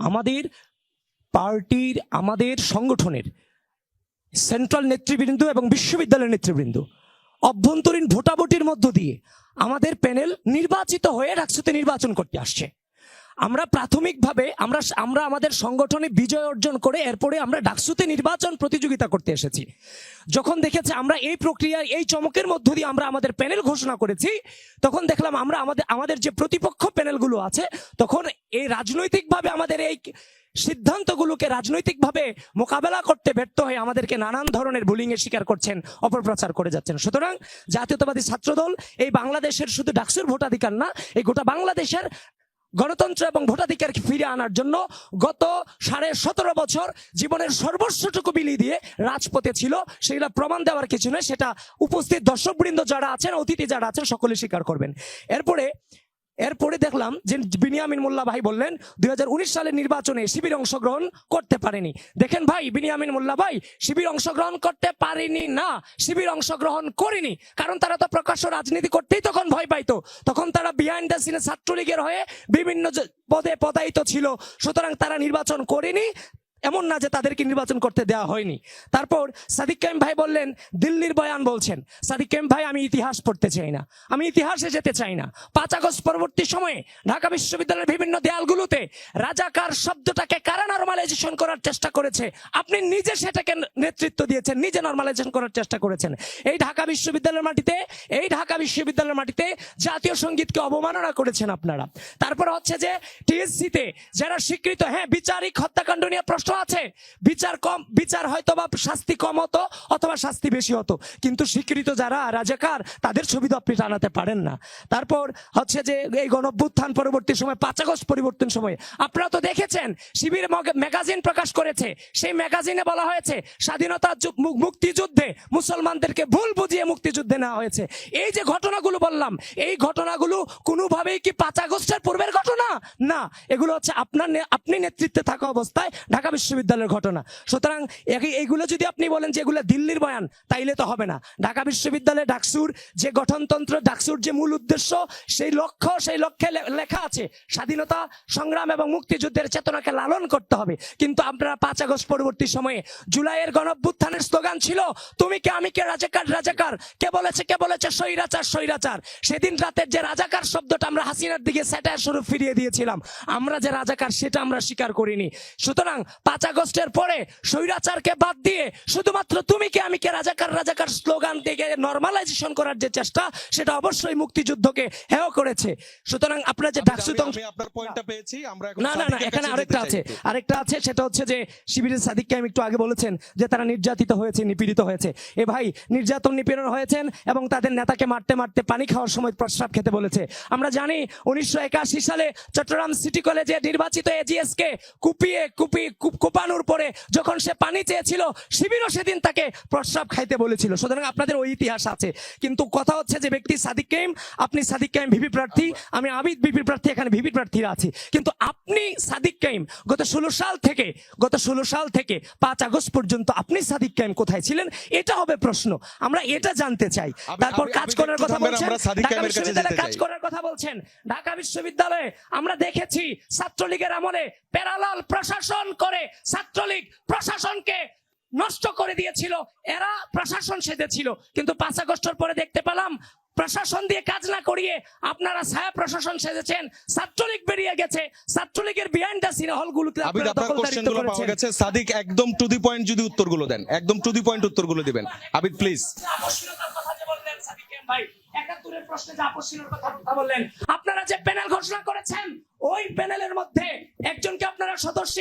আমাদের পার্টির, আমাদের সংগঠনের সেন্ট্রাল নেতৃবৃন্দ এবং বিশ্ববিদ্যালয়ের নেতৃবৃন্দ অভ্যন্তরীণ ভোটাভুটির মধ্য দিয়ে আমাদের প্যানেল নির্বাচিত হয়ে ডাকসুতে নির্বাচন করতে আসছে। আমরা প্রাথমিকভাবে আমরা আমাদের সংগঠনে বিজয় অর্জন করে এরপরে আমরা ডাকসুতে নির্বাচন প্রতিযোগিতা করতে এসেছি। যখন দেখেছে আমরা এই প্রক্রিয়ায় এই চমকের মধ্য দিয়ে আমরা আমাদের প্যানেল ঘোষণা করেছি, তখন দেখলাম আমরা আমাদের যে প্রতিপক্ষ প্যানেলগুলো আছে, তখন এই রাজনৈতিকভাবে আমাদের এই সিদ্ধান্তগুলোকে রাজনৈতিকভাবে মোকাবেলা করতে ব্যর্থ হয়ে আমাদেরকে নানান ধরনের বুলিং এর শিকার করছেন, অপপ্রচার করে যাচ্ছেন। সুতরাং জাতীয়তাবাদী ছাত্রদল এই বাংলাদেশের শুধু ডাকসুর ভোটাধিকার না, এই গোটা বাংলাদেশের গণতন্ত্র এবং ভোটাধিকার ফিরে আনার জন্য গত 17.5 বছর জীবনের সর্বস্বটুকু বিলিয়ে দিয়ে রাজপথে ছিল। সেগুলো প্রমাণ দেওয়ার কিছু নয়, সেটা উপস্থিত দর্শকবৃন্দ যারা আছেন, অতিথি যারা আছেন, সকলে স্বীকার করবেন। এরপরে দেখলাম যে বিনিয়ামিন মোল্লা ভাই বললেন 2019 সালের নির্বাচনে শিবির অংশগ্রহণ করতে পারেনি। দেখেন ভাই, বিনিয়ামিন মোল্লা ভাই, শিবির অংশগ্রহণ করতে পারেনি না, শিবির অংশগ্রহণ করেনি, কারণ তারা তো প্রকাশ্য রাজনীতি করতেই তখন ভয় পাইতো। তখন তারা বিহাইন্ড দ্য সিনে ছাত্রলীগের হয়ে বিভিন্ন পদে পদায়িত ছিল। সুতরাং তারা নির্বাচন করেনি, এমন না যে তাদেরকে নির্বাচন করতে দেওয়া হয়নি। তারপর সাদিক কায়েম ভাই বললেন দিল্লির বয়ান বলছেন। সাদিক কায়েম ভাই, আমি ইতিহাস পড়তে চাই না, আমি ইতিহাসে যেতে চাই না। 5 আগস্ট পরবর্তী সময়ে ঢাকা বিশ্ববিদ্যালয়ের বিভিন্ন দেয়ালগুলোতে রাজাকার শব্দটাকে কারা নরমালাইজেশন করার চেষ্টা করেছে, আপনি নিজে সেটাকে নেতৃত্ব দিয়েছেন, নিজে নরমালাইজেশন করার চেষ্টা করেছেন। এই ঢাকা বিশ্ববিদ্যালয়ের মাটিতে জাতীয় সঙ্গীতকে অবমাননা করেছেন আপনারা। তারপর হচ্ছে যে টিএসসিতে যারা স্বীকৃত, হ্যাঁ, বিচারিক হত্যাকাণ্ড নিয়ে প্রশ্ন আছে, বিচার হয়তো বা শাস্তি কম হতো অথবা শাস্তি বেশি হতো, কিন্তু স্বীকৃত যারা রাজাকার তাদের ছবি তো আপনি টানাতে পারেন না। তারপর হচ্ছে যে এই গণঅভ্যুত্থান পরবর্তী সময় 5 আগস্ট পরিবর্তন সময় আপনারা তো দেখেছেন, শিবির ম্যাগাজিন প্রকাশ করেছে, সেই ম্যাগাজিনে বলা হয়েছে স্বাধীনতা মুক্তিযুদ্ধে মুসলমানদেরকে ভুল বুঝিয়ে মুক্তিযুদ্ধে নেওয়া হয়েছে। এই যে ঘটনাগুলো বললাম, এই ঘটনাগুলো কোনোভাবেই কি 5 আগস্টের পূর্বের ঘটনা না, এগুলো হচ্ছে আপনি নেতৃত্বে থাকা অবস্থায় ঢাকা বিশ্ববিদ্যালয়ের ঘটনা। সুতরাং এইগুলো যদি আপনি বলেন যে এগুলো দিল্লির বয়ান, তাইলে তো হবে না। ঢাকা বিশ্ববিদ্যালয়ে ডাকসুর যে গঠনতন্ত্র, ডাকসুর যে মূল উদ্দেশ্য, সেই লক্ষ্যে লেখা আছে স্বাধীনতা সংগ্রাম এবং মুক্তিযুদ্ধের চেতনাকে লালন করতে হবে। কিন্তু আপনারা 5 আগস্ট পরবর্তী সময়ে জুলাইয়ের গণঅভ্যুত্থানের স্লোগান ছিল তুমি কে আমি কে, রাজাকার রাজাকার, কে বলেছে স্বৈরাচার। সেদিন রাতের যে রাজাকার শব্দটা আমরা হাসিনার দিকে স্যাটায়ার স্বরূপ ফিরিয়ে দিয়েছিলাম, আমরা যে রাজাকার সেটা আমরা স্বীকার করিনি। সুতরাং 5 আগস্টের পরে স্বৈরাচারকে বাদ দিয়ে শুধুমাত্র তুমি কে আমি কে, রাজাকার স্লোগান থেকে নরমালাইজেশন করার যে চেষ্টা, সেটা অবশ্যই মুক্তিযুদ্ধকে হেয় করেছে। সুতরাং আপনারা যে ডাকসুতে আপনার পয়েন্টটা পেয়েছি, আমরা না, এখানে আরেকটা আছে, সেটা হচ্ছে যে শিবিরের সাদিক কায়েম একটু আগে বলেছেন যে তারা নির্যাতিত হয়েছে, নিপীড়িত হয়েছে। এ ভাই, নির্যাতন নিপীড়ন হয়েছেন এবং তাদের নেতাকে মারতে পানি খাওয়ার সময় প্রস্রাব খেতে বলেছে। আমরা জানি 1981 সালে চট্টগ্রাম সিটি কলেজে নির্বাচিত এজিএস কে কুপানোর পরে যখন সে পানি চেয়েছিল, শিবিরও সেদিন তাকে প্রস্রাব খাইতে বলেছিল। সুতরাং আপনাদের ওই ইতিহাস আছে। কিন্তু কথা হচ্ছে যে ব্যক্তি সাদিক কায়েম, আপনি সাদিক কায়েম ভিপি প্রার্থী, আমি আবিদ ভিপি প্রার্থী, এখানে ভিপি প্রার্থীরা আছি। কিন্তু আপনি সাদিক কায়েম গত 16 সাল থেকে 5 আগস্ট পর্যন্ত আপনি সাদিক কায়েম কোথায় ছিলেন, এটা হবে প্রশ্ন। আমরা এটা জানতে চাই। তারপর কাজ করার কথা বলছেন, ঢাকা বিশ্ববিদ্যালয়ে আমরা দেখেছি ছাত্রলীগের আমলে প্যারালাল প্রশাসন করে ছাত্রলীগ প্রশাসনকে নষ্ট করে দিয়েছিল, এরা প্রশাসন সেজেছিল। কিন্তু 5 আগস্টের পরে দেখতে পেলাম প্রশাসন দিয়ে কাজ না করিয়ে আপনারা ছায়া প্রশাসন সেজেছেন, ছাত্রলীগ বেরিয়ে গেছে, ছাত্রলীগের বিহাইন্ড দ্য সিন হলগুলোতে আপনারা দখলদারিত্ব করেছেন। সাদিক একদম টু দি পয়েন্ট যদি উত্তরগুলো দেন, একদম টু দি পয়েন্ট উত্তরগুলো দিবেন আবিদ প্লিজ। আপনারা যে প্যানেল ঘোষণা করেছেন, ওই প্যানেলের মধ্যে একজনকে আপনারা সদস্য